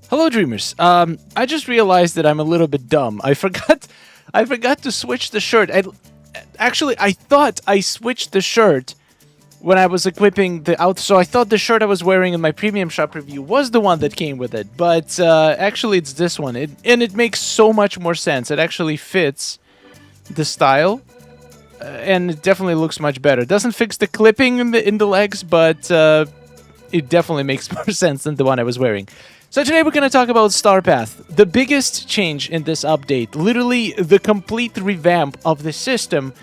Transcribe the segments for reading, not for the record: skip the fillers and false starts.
Hello, dreamers. I just realized that I'm a little bit dumb. I forgot to switch the shirt. I thought I switched the shirt when I was equipping the out. So I thought the shirt I was wearing in my premium shop review was the one that came with it. But actually, it's this one. And it makes so much more sense. It actually fits the style. And it definitely looks much better. It doesn't fix the clipping in the legs, but it definitely makes more sense than the one I was wearing. So today we're going to talk about Star Path, the biggest change in this update, literally the complete revamp of the system.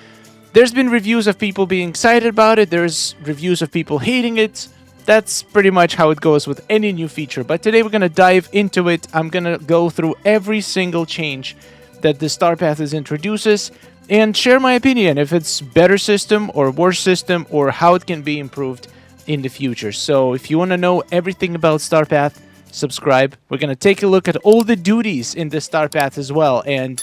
There's been reviews of people being excited about it, there's reviews of people hating it. That's pretty much how it goes with any new feature, but today we're going to dive into it. I'm going to go through every single change that the Star Path introduces and share my opinion if it's better system or worse system or how it can be improved in the future. So if you want to know everything about Star Path, subscribe. We're going to take a look at all the duties in the Star Path as well. And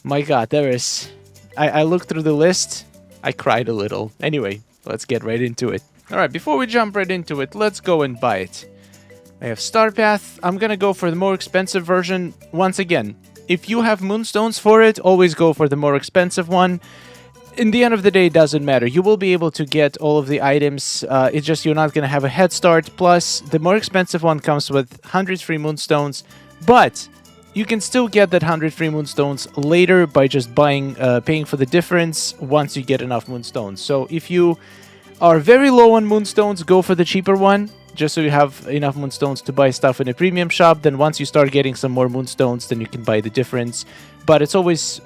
my god, there is... I looked through the list. I cried a little. Anyway, let's get right into it. Alright, before we jump right into it, let's go and buy it. I have Star Path. I'm going to go for the more expensive version. Once again, if you have moonstones for it, always go for the more expensive one. In the end of the day, it doesn't matter. You will be able to get all of the items. It's just you're not going to have a head start. Plus, the more expensive one comes with 100 free moonstones. But you can still get that 100 free moonstones later by just paying for the difference once you get enough moonstones. So if you are very low on moonstones, go for the cheaper one, just so you have enough moonstones to buy stuff in a premium shop. Then once you start getting some more moonstones, then you can buy the difference. But it's always...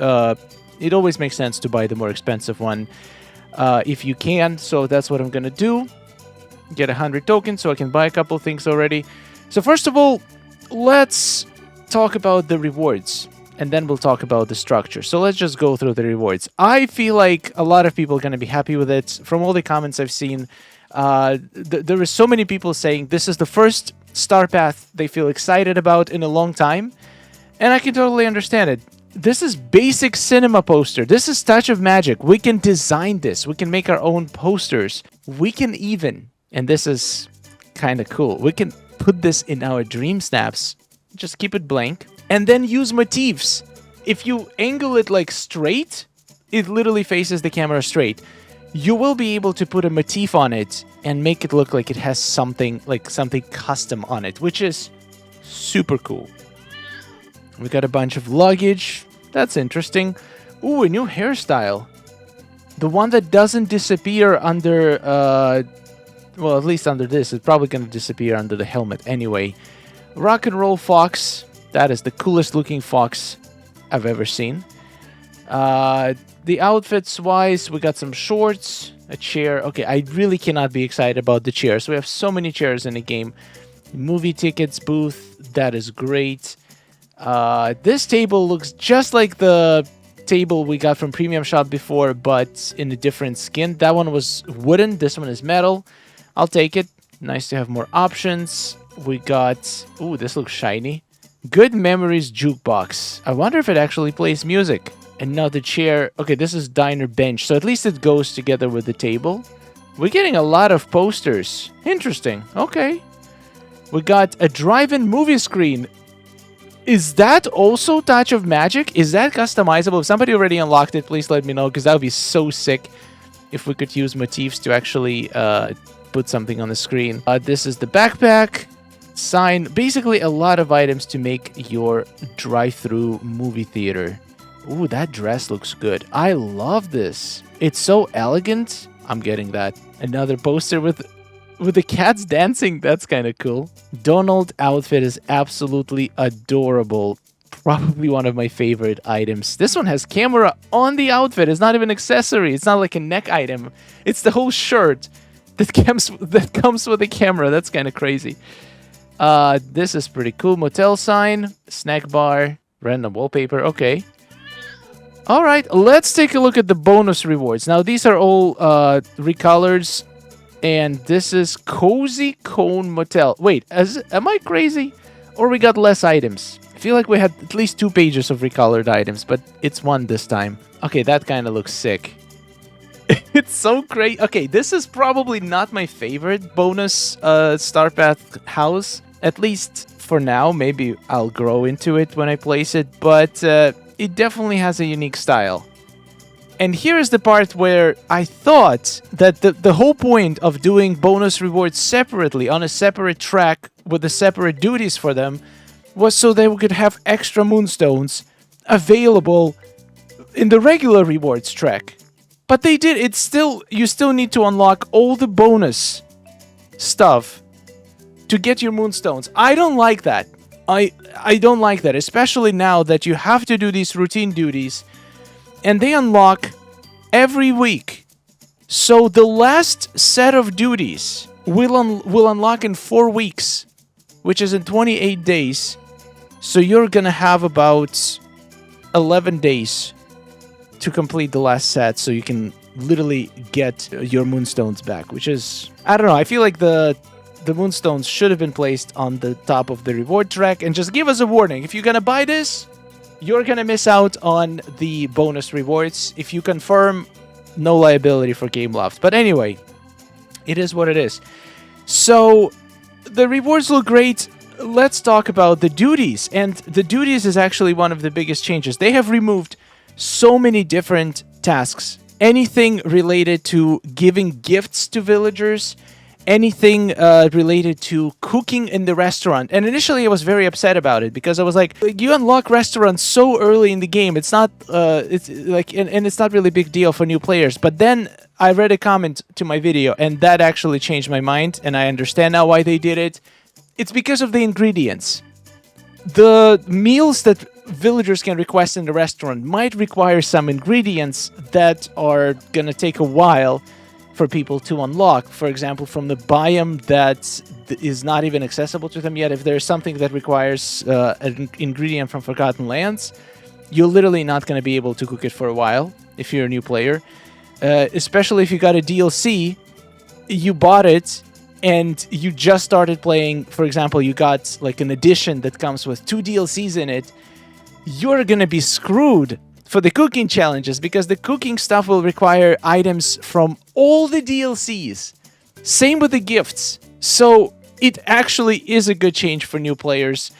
it always makes sense to buy the more expensive one if you can. So that's what I'm going to do. Get 100 tokens so I can buy a couple things already. So first of all, let's talk about the rewards. And then we'll talk about the structure. So let's just go through the rewards. I feel like a lot of people are going to be happy with it. From all the comments I've seen, there are so many people saying this is the first Star Path they feel excited about in a long time. And I can totally understand it. This is basic cinema poster. This is Touch of Magic. We can design this. We can make our own posters. We can even, and this is kind of cool, we can put this in our dream snaps. Just keep it blank. And then use motifs. If you angle it like straight, it literally faces the camera straight. You will be able to put a motif on it and make it look like it has something custom on it, which is super cool. We got a bunch of luggage. That's interesting. Ooh, a new hairstyle. The one that doesn't disappear under... well, at least under this. It's probably going to disappear under the helmet anyway. Rock and Roll Fox. That is the coolest looking fox I've ever seen. The outfits-wise, we got some shorts, a chair. Okay, I really cannot be excited about the chairs. We have so many chairs in the game. Movie tickets booth. That is great. This table looks just like the table we got from Premium Shop before, but in a different skin. That one was wooden, this one is metal. I'll take it. Nice to have more options. We got... Ooh, this looks shiny. Good Memories Jukebox. I wonder if it actually plays music. Another chair. Okay, this is Diner Bench, so at least it goes together with the table. We're getting a lot of posters. Interesting. Okay. We got a drive-in movie screen. Is that also Touch of Magic? Is that customizable? If somebody already unlocked it, please let me know, because that would be so sick if we could use motifs to actually put something on the screen. This is the backpack, sign, basically a lot of items to make your drive-through movie theater. Ooh, that dress looks good. I love this. It's so elegant. I'm getting that. Another poster with the cats dancing. That's kind of cool. Donald outfit is absolutely adorable. Probably one of my favorite items. This one has camera on the outfit. It's not even accessory. It's not like a neck item. It's the whole shirt that comes with a camera. That's kind of crazy. This is pretty cool. Motel sign, snack bar, random wallpaper. Okay. All right, let's take a look at the bonus rewards. Now, these are all recolors. And this is Cozy Cone Motel. Wait, am I crazy? Or we got less items? I feel like we had at least 2 pages of recolored items, but it's 1 this time. Okay, that kind of looks sick. It's so great. Okay, this is probably not my favorite bonus Star Path house. At least for now. Maybe I'll grow into it when I place it, but it definitely has a unique style. And here is the part where I thought that the whole point of doing bonus rewards separately on a separate track with the separate duties for them was so they could have extra moonstones available in the regular rewards track. But they did. It's still, you still need to unlock all the bonus stuff to get your moonstones. I don't like that. I don't like that, especially now that you have to do these routine duties and they unlock every week. So the last set of duties will unlock in 4 weeks, which is in 28 days. So you're gonna have about 11 days to complete the last set, so you can literally get your moonstones back, which is, I don't know, I feel like the moonstones should have been placed on the top of the reward track and just give us a warning. If you're gonna buy this, you're gonna miss out on the bonus rewards. If you confirm, no liability for game loft. But anyway, it is what it is. So the rewards look great. Let's talk about the duties. And the duties is actually one of the biggest changes. They have removed so many different tasks. Anything related to giving gifts to villagers, anything related to cooking in the restaurant. And initially I was very upset about it because I was like, you unlock restaurants so early in the game. It's not it's like and it's not really a big deal for new players. But then I read a comment to my video and that actually changed my mind, and I understand now why they did it. It's because of the ingredients. The meals that villagers can request in the restaurant might require some ingredients that are gonna take a while for people to unlock. For example, from the biome that is not even accessible to them yet. If there's something that requires an ingredient from Forgotten Lands, you're literally not going to be able to cook it for a while if you're a new player. Especially if you got a DLC, you bought it and you just started playing. For example, you got like an edition that comes with 2 DLCs in it. You're going to be screwed for the cooking challenges, because the cooking stuff will require items from all the DLCs. Same with the gifts. So it actually is a good change for new players.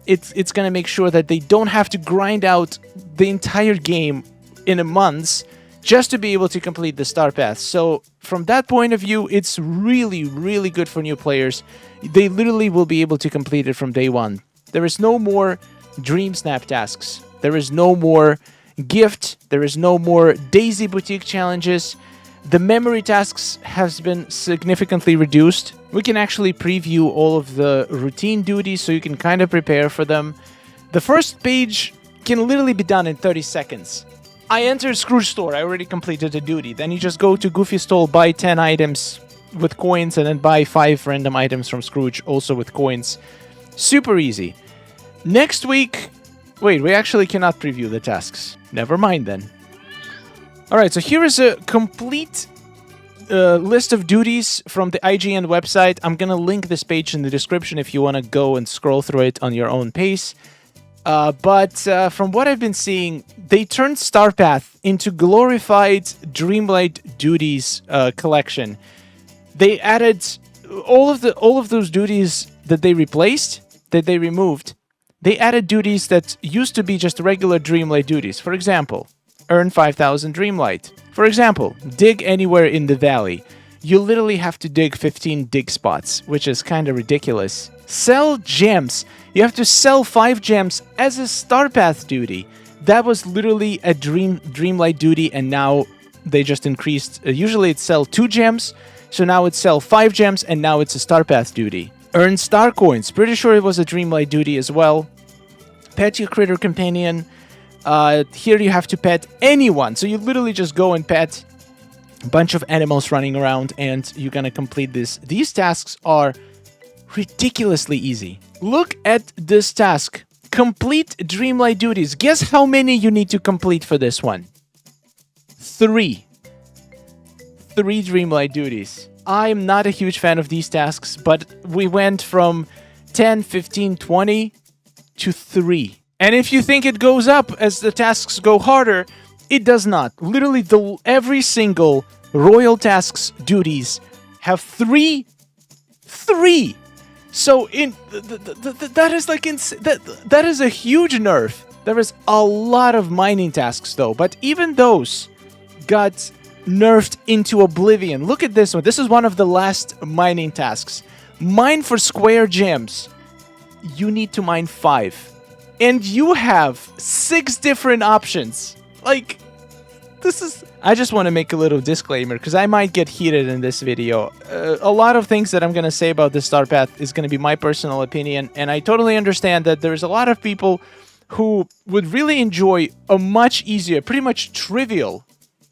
It's going to make sure that they don't have to grind out the entire game in a month just to be able to complete the Star Path. So from that point of view, it's really, really good for new players. They literally will be able to complete it from day one. There is no more Dream Snap tasks. There is no more gift. There is no more Daisy Boutique challenges. The memory tasks has been significantly reduced. We can actually preview all of the routine duties so you can kind of prepare for them. The first page can literally be done in 30 seconds. I entered Scrooge store, I already completed the duty. Then you just go to Goofy Stall, buy 10 items with coins, and then buy 5 random items from Scrooge, also with coins. Super easy. Next week... Wait, we actually cannot preview the tasks. Never mind then. Alright, so here is a complete list of duties from the IGN website. I'm gonna link this page in the description if you want to go and scroll through it on your own pace. But from what I've been seeing, they turned Star Path into glorified Dreamlight Duties collection. They added all of those duties that they replaced, that they removed. They added duties that used to be just regular Dreamlight duties. For example, earn 5,000 Dreamlight. For example, dig anywhere in the valley. You literally have to dig 15 dig spots, which is kind of ridiculous. Sell gems. You have to sell 5 gems as a Star Path duty. That was literally a Dreamlight duty, and now they just increased. Usually it's sell 2 gems, so now it's sell 5 gems, and now it's a Star Path duty. Earn star coins. Pretty sure it was a Dreamlight duty as well. Pet your critter companion. Here you have to pet anyone. So you literally just go and pet a bunch of animals running around, and you're gonna complete this. These tasks are ridiculously easy. Look at this task. Complete Dreamlight duties. Guess how many you need to complete for this one? 3. 3 Dreamlight duties. I'm not a huge fan of these tasks, but we went from 10, 15, 20 to 3. And if you think it goes up as the tasks go harder, it does not. Literally, every single Royal Tasks duties have 3. 3! So that is like that is a huge nerf. There is a lot of mining tasks though, but even those got nerfed into oblivion. Look at this one. This is one of the last mining tasks. Mine for square gems. You need to mine 5. And you have 6 different options. Like, this is... I just want to make a little disclaimer, because I might get heated in this video. A lot of things that I'm going to say about this Star Path is going to be my personal opinion, and I totally understand that there's a lot of people who would really enjoy a much easier, pretty much trivial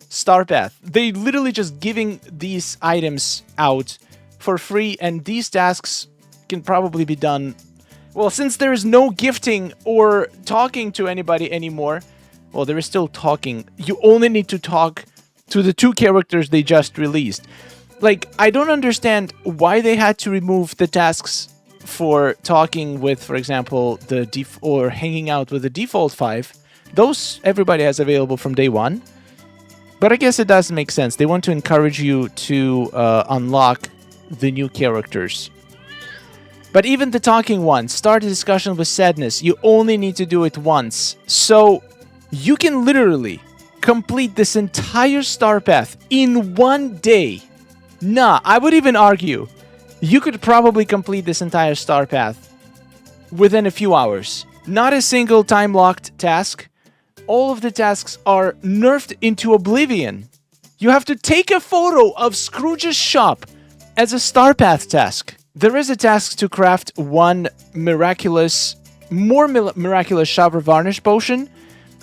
Star Path. They literally just giving these items out for free, and these tasks can probably be done... Well, since there is no gifting or talking to anybody anymore, well, there is still talking. You only need to talk to the 2 characters they just released. Like, I don't understand why they had to remove the tasks for talking with, for example, or hanging out with the default 5. Those everybody has available from day 1. But I guess it does make sense. They want to encourage you to unlock the new characters. But even the talking one, start a discussion with sadness, you only need to do it once. So you can literally complete this entire Star Path in 1 day. Nah, I would even argue you could probably complete this entire Star Path within a few hours. Not a single time-locked task. All of the tasks are nerfed into oblivion. You have to take a photo of Scrooge's shop as a Star Path task. There is a task to craft one more miraculous shower varnish potion,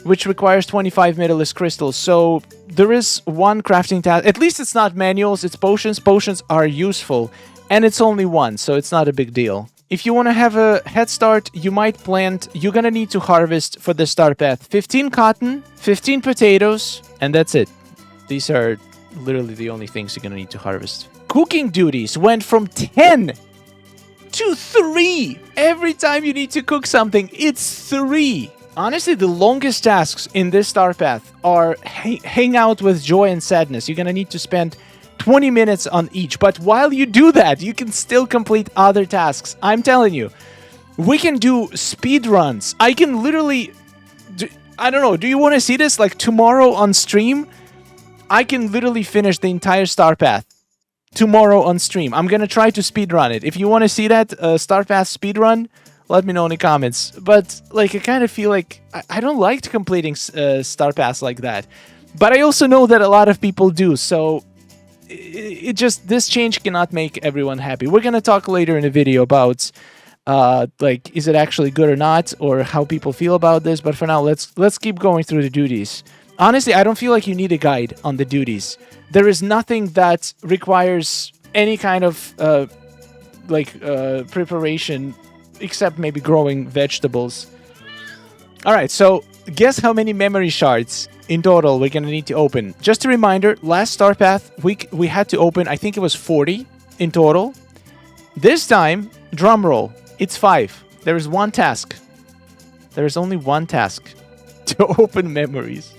which requires 25 Metalist crystals. So there is one crafting task. At least it's not manuals, it's potions. Potions are useful, and it's only one, so it's not a big deal. If you want to have a head start, you're gonna need to harvest for the Star Path 15 cotton, 15 potatoes, and that's it. These are literally the only things you're gonna need to harvest. Cooking duties went from 10 to 3. Every time you need to cook something, it's 3. Honestly, the longest tasks in this Star Path are hang out with joy and sadness. You're gonna need to spend 20 minutes on each. But while you do that, you can still complete other tasks. I'm telling you, we can do speed runs. I can literally... I don't know, do you want to see this? Like tomorrow on stream, I can literally finish the entire Star Path tomorrow on stream. I'm gonna try to speedrun it. If you want to see that Star Path speedrun, let me know in the comments. But like, I kind of feel like I don't like completing Star Paths like that. But I also know that a lot of people do. So this change cannot make everyone happy. We're gonna talk later in the video about like, is it actually good or not, or how people feel about this. But for now, let's keep going through the duties. Honestly, I don't feel like you need a guide on the duties. There is nothing that requires any kind of preparation, except maybe growing vegetables. Alright, so guess how many memory shards in total we're gonna need to open. Just a reminder, last Star Path, we had to open, I think it was 40 in total. This time, drum roll, it's 5. There is one task. There is only one task to open memories.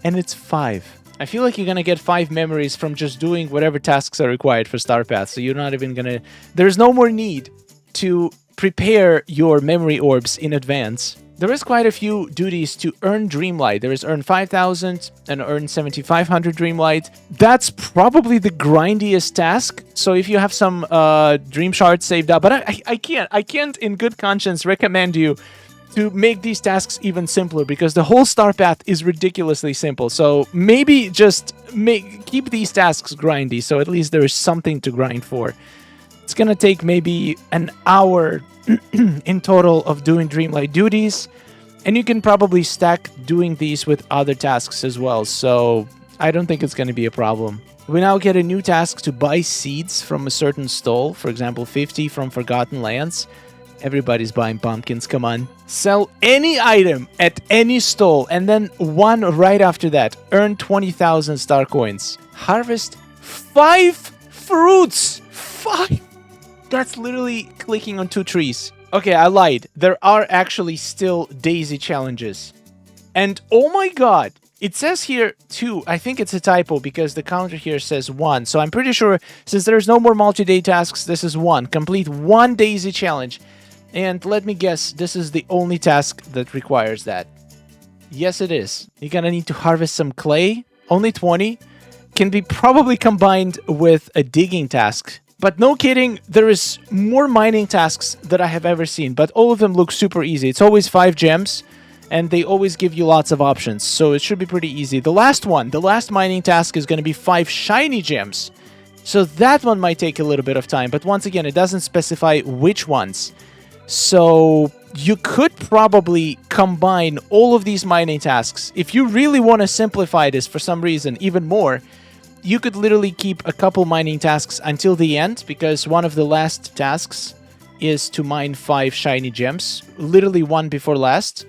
And it's 5. I feel like you're gonna get 5 memories from just doing whatever tasks are required for Star Path, so you're not even gonna... There's no more need to prepare your memory orbs in advance. There is quite a few duties to earn Dreamlight. There is earn 5,000 and earn 7,500 Dreamlight. That's probably the grindiest task, so if you have some Dream Shards saved up... But I can't in good conscience recommend you to make these tasks even simpler, because the whole Star Path is ridiculously simple. So maybe just keep these tasks grindy, so at least there is something to grind for. It's gonna take maybe an hour in total of doing Dreamlight duties, and you can probably stack doing these with other tasks as well, so I don't think it's gonna be a problem. We now get a new task to buy seeds from a certain stall, for example 50 from Forgotten Lands. Everybody's buying pumpkins, come on. Sell any item at any stall, and then one right after that. Earn 20,000 star coins. Harvest 5 fruits! 5! That's literally clicking on 2 trees. Okay, I lied. There are actually still daisy challenges. And oh my god, It says here 2. I think it's a typo because the counter here says 1. So I'm pretty sure since there's no more multi-day tasks, this is 1. Complete 1 Daisy challenge. And let me guess, this is the only task that requires that. Yes, it is. You're gonna need to harvest some clay. Only 20. Can be probably combined with a digging task. But no kidding, there is more mining tasks that I have ever seen. But all of them look super easy. It's always 5 gems. And they always give you lots of options, so it should be pretty easy. The last mining task is going to be 5 shiny gems. So that one might take a little bit of time, but once again, it doesn't specify which ones. So you could probably combine all of these mining tasks. If you really want to simplify this for some reason even more, you could literally keep a couple mining tasks until the end, because one of the last tasks is to mine 5 shiny gems, literally one before last.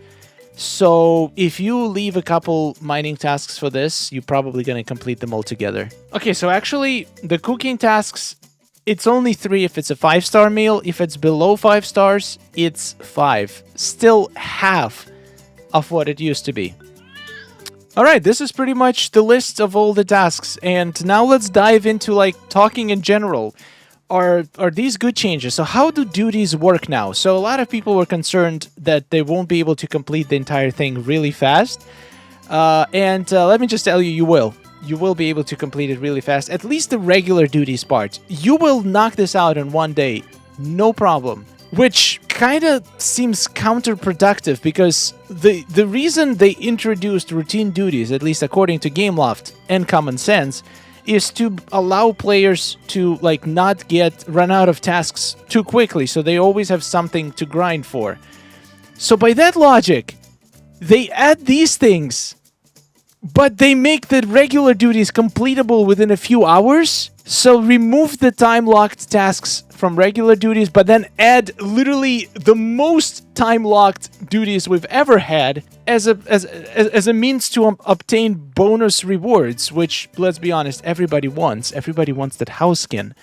So if you leave a couple mining tasks for this, you're probably going to complete them all together. Okay, so actually the cooking tasks, it's only 3 if it's a 5-star meal. If it's below 5 stars, it's 5. Still half of what it used to be. All right, this is pretty much the list of all the tasks. And now let's dive into like talking in general. Are these good changes? So how do duties work now? So a lot of people were concerned that they won't be able to complete the entire thing really fast. And let me just tell you, you will. You will be able to complete it really fast. At least the regular duties part. You will knock this out in 1 day. No problem. Which kind of seems counterproductive because the reason they introduced routine duties, at least according to Gameloft and Common Sense, is to allow players to like not run out of tasks too quickly, so they always have something to grind for. So by that logic, they add these things, but they make the regular duties completable within a few hours. So remove the time-locked tasks from regular duties, but then add literally the most time-locked duties we've ever had as a means to obtain bonus rewards, which, let's be honest, everybody wants. Everybody wants that house skin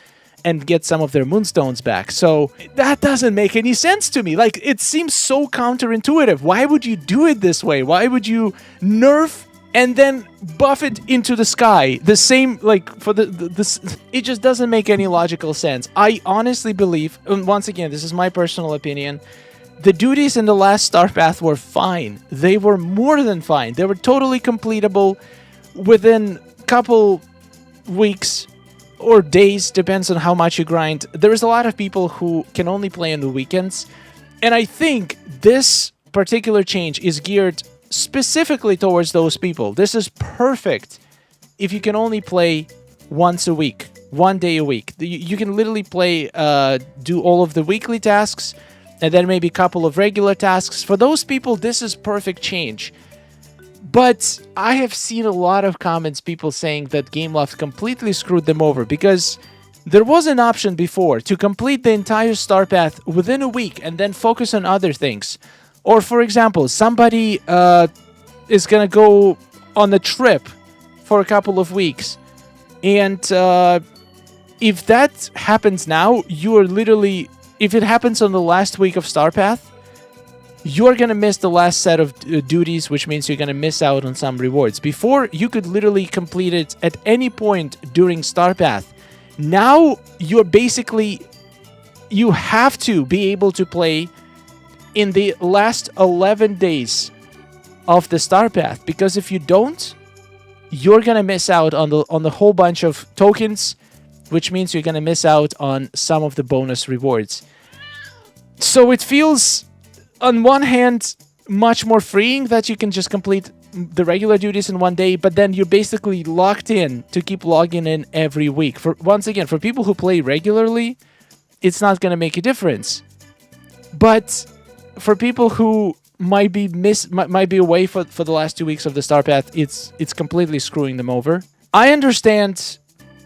and get some of their moonstones back. So that doesn't make any sense to me. Like, it seems so counterintuitive. Why would you do it this way? Why would you nerf and then buff it into the sky? The same, like, for this, it just doesn't make any logical sense. I honestly believe, and once again, this is my personal opinion, the duties in the last Star Path were fine. They were more than fine. They were totally completable within a couple weeks or days, depends on how much you grind. There's a lot of people who can only play on the weekends, and I think this particular change is geared specifically towards those people. This is perfect if you can only play once a week, 1 day a week. You can literally play, do all of the weekly tasks, and then maybe a couple of regular tasks. For those people, this is perfect change. But I have seen a lot of comments, people saying that Gameloft completely screwed them over, because there was an option before to complete the entire Star Path within a week and then focus on other things. Or, for example, somebody is going to go on a trip for a couple of weeks. And if that happens now, you are literally... If it happens on the last week of Star Path, you're going to miss the last set of duties, which means you're going to miss out on some rewards. Before, you could literally complete it at any point during Star Path. Now, you're basically... You have to be able to play in the last 11 days of the Star Path, because if you don't, you're gonna miss out on the whole bunch of tokens, which means you're gonna miss out on some of the bonus rewards. So it feels, on one hand, much more freeing that you can just complete the regular duties in 1 day, but then you're basically locked in to keep logging in every week. Once again, for people who play regularly, it's not gonna make a difference. But for people who might be away for the last 2 weeks of the Star Path, it's completely screwing them over. I understand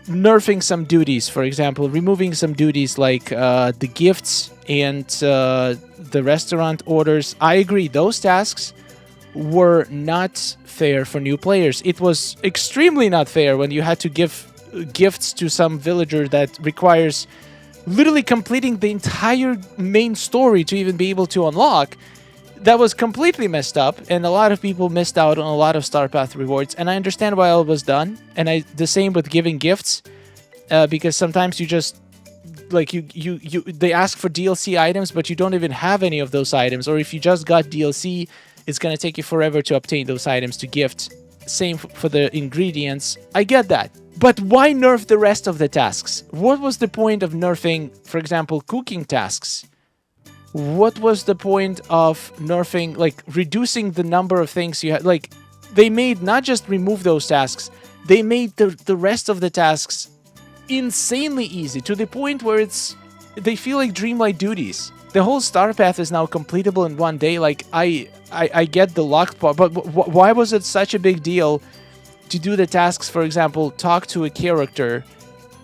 nerfing some duties, for example, removing some duties like the gifts and the restaurant orders. I agree, those tasks were not fair for new players. It was extremely not fair when you had to give gifts to some villager that requires literally completing the entire main story to even be able to unlock. that was completely messed up, and a lot of people missed out on a lot of Star Path rewards, and I understand why all it was done. And the same with giving gifts, because sometimes you just like they ask for DLC items, but you don't even have any of those items, or if you just got DLC, it's gonna take you forever to obtain those items to gift. Same for the ingredients. I get that. But why nerf the rest of the tasks? What was the point of nerfing, for example, cooking tasks? What was the point of nerfing, like, reducing the number of things you had? Like, they made not just remove those tasks, they made the rest of the tasks insanely easy, to the point where they feel like dreamlight duties. The whole Star Path is now completable in one day. Like, I get the locked part, but why was it such a big deal to do the tasks? For example, talk to a character.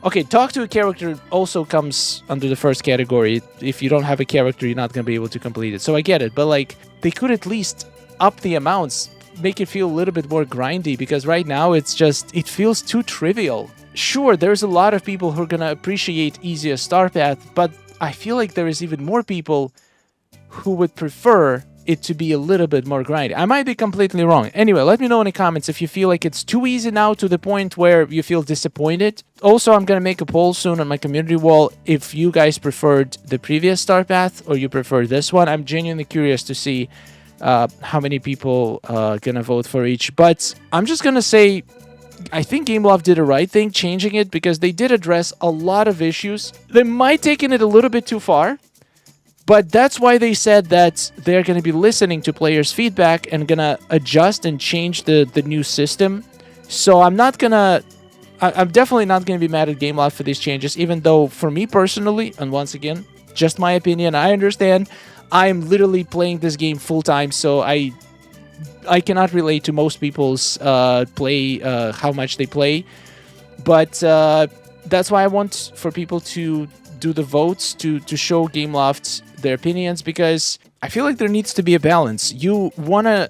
Okay, talk to a character also comes under the first category. If you don't have a character, you're not going to be able to complete it. So I get it, but like, they could at least up the amounts, make it feel a little bit more grindy, because right now it feels too trivial. Sure, there's a lot of people who are going to appreciate easier Star Path, but I feel like there is even more people who would prefer it to be a little bit more grindy. I might be completely wrong. Anyway, let me know in the comments if you feel like it's too easy now to the point where you feel disappointed. Also, I'm going to make a poll soon on my community wall if you guys preferred the previous Star Path or you prefer this one. I'm genuinely curious to see how many people are going to vote for each. But I'm just going to say, I think Gameloft did the right thing changing it, because they did address a lot of issues. They might taken it a little bit too far, but that's why they said that they're going to be listening to players' feedback and going to adjust and change the new system. So I'm definitely not going to be mad at Gameloft for these changes, even though for me personally, and once again, just my opinion, I understand, I'm literally playing this game full-time, so I cannot relate to most people's how much they play. But that's why I want for people to do the votes, to show Gameloft their opinions, because I feel like there needs to be a balance. You wanna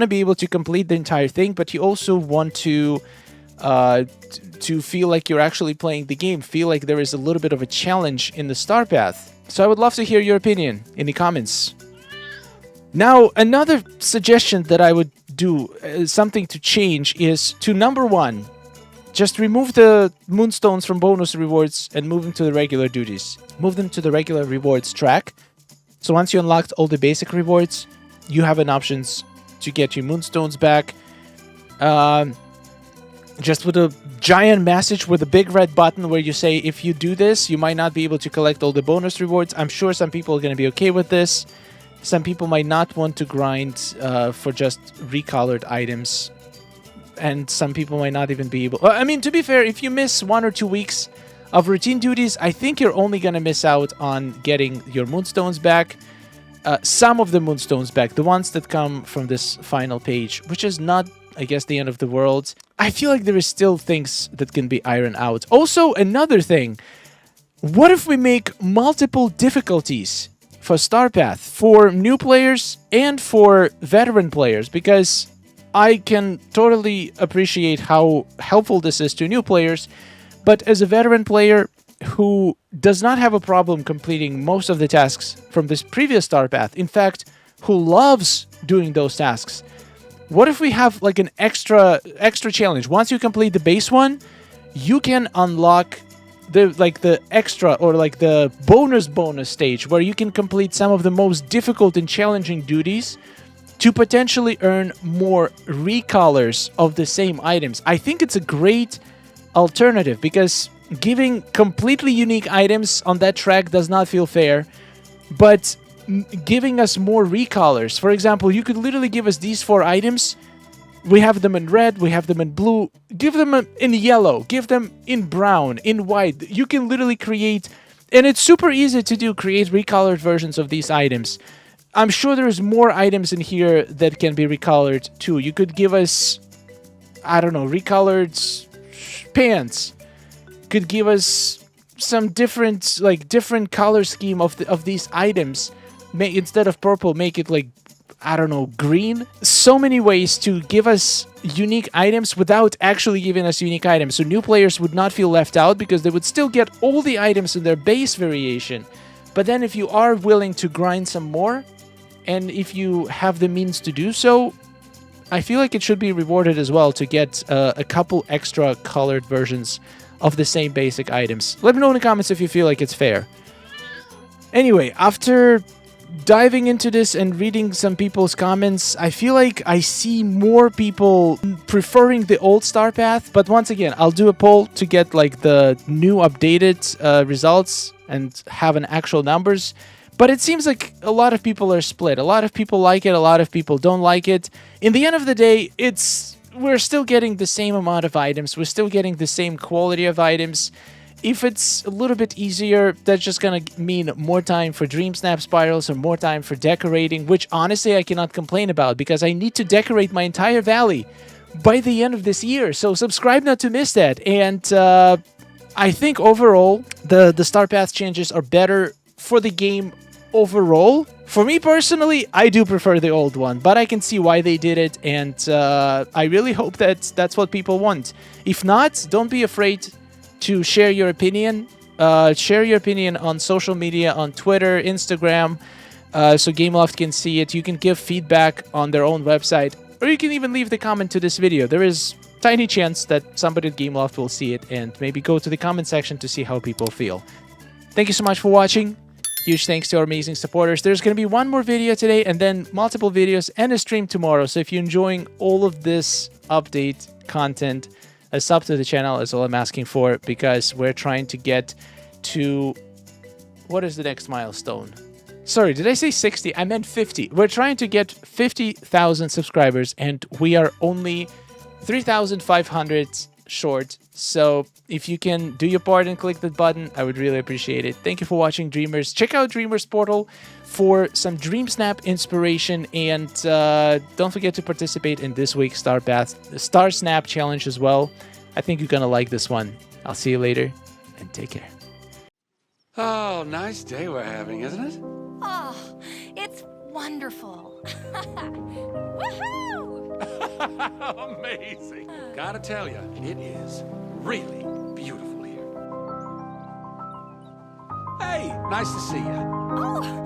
be able to complete the entire thing, but you also want to feel like you're actually playing the game, feel like there is a little bit of a challenge in the Star Path. So I would love to hear your opinion in the comments. Now, another suggestion that I would do, something to change, is to number 1, just remove the moonstones from bonus rewards and move them to the regular duties. Move them to the regular rewards track. So once you unlocked all the basic rewards, you have an options to get your moonstones back. Just with a giant message with a big red button where you say, if you do this, you might not be able to collect all the bonus rewards. I'm sure some people are going to be okay with this. Some people might not want to grind for just recolored items. And some people might not even be able... I mean, to be fair, if you miss 1 or 2 weeks of routine duties, I think you're only going to miss out on getting your moonstones back. Some of the moonstones back, the ones that come from this final page, which is not, I guess, the end of the world. I feel like there is still things that can be ironed out. Also, another thing. What if we make multiple difficulties for Star Path, for new players and for veteran players? Because I can totally appreciate how helpful this is to new players, but as a veteran player who does not have a problem completing most of the tasks from this previous Star Path, in fact, who loves doing those tasks, what if we have like an extra challenge? Once you complete the base one, you can unlock the extra or like the bonus stage where you can complete some of the most difficult and challenging duties to potentially earn more recolors of the same items. I think it's a great alternative, because giving completely unique items on that track does not feel fair, but giving us more recolors. For example, you could literally give us these 4 items. We have them in red, we have them in blue, give them in yellow, give them in brown, in white. You can literally create, and it's super easy to do, create recolored versions of these items. I'm sure there's more items in here that can be recolored too. You could give us, I don't know, recolored pants. Could give us some different color scheme of these items. Instead of purple, make it like, I don't know, green. So many ways to give us unique items without actually giving us unique items. So new players would not feel left out, because they would still get all the items in their base variation. But then if you are willing to grind some more And if you have the means to do so, I feel like it should be rewarded as well to get a couple extra colored versions of the same basic items. Let me know in the comments if you feel like it's fair. Anyway, after diving into this and reading some people's comments, I feel like I see more people preferring the old Star Path. But once again, I'll do a poll to get like the new updated results and have an actual numbers. But it seems like a lot of people are split. A lot of people like it, a lot of people don't like it. In the end of the day, we're still getting the same amount of items. We're still getting the same quality of items. If it's a little bit easier, that's just gonna mean more time for Dream Snap spirals or more time for decorating, which honestly I cannot complain about because I need to decorate my entire valley by the end of this year. So subscribe not to miss that. And I think overall, the Star Path changes are better for the game overall. For me personally, I do prefer the old one, but I can see why they did it, and I really hope that that's what people want. If not, don't be afraid to share your opinion. Share your opinion on social media, on Twitter, Instagram, so Gameloft can see it. You can give feedback on their own website, or you can even leave the comment to this video. There is tiny chance that somebody at Gameloft will see it and maybe go to the comment section to see how people feel. Thank you so much for watching. Huge thanks to our amazing supporters. There's going to be one more video today and then multiple videos and a stream tomorrow. So if you're enjoying all of this update content, a sub to the channel is all I'm asking for, because we're trying to get to... What is the next milestone? Sorry, did I say 60? I meant 50. We're trying to get 50,000 subscribers and we are only 3,500 short. So if you can do your part and click that button, I would really appreciate it. Thank you for watching, Dreamers. Check out Dreamers Portal for some Dream Snap inspiration, and don't forget to participate in this week's Star Snap challenge as well. I think you're gonna like this one. I'll see you later, and take care. Oh, nice day we're having, isn't it? Oh, it's wonderful. Woohoo! Amazing. Gotta tell you, it is really beautiful here. Hey, nice to see you. Oh,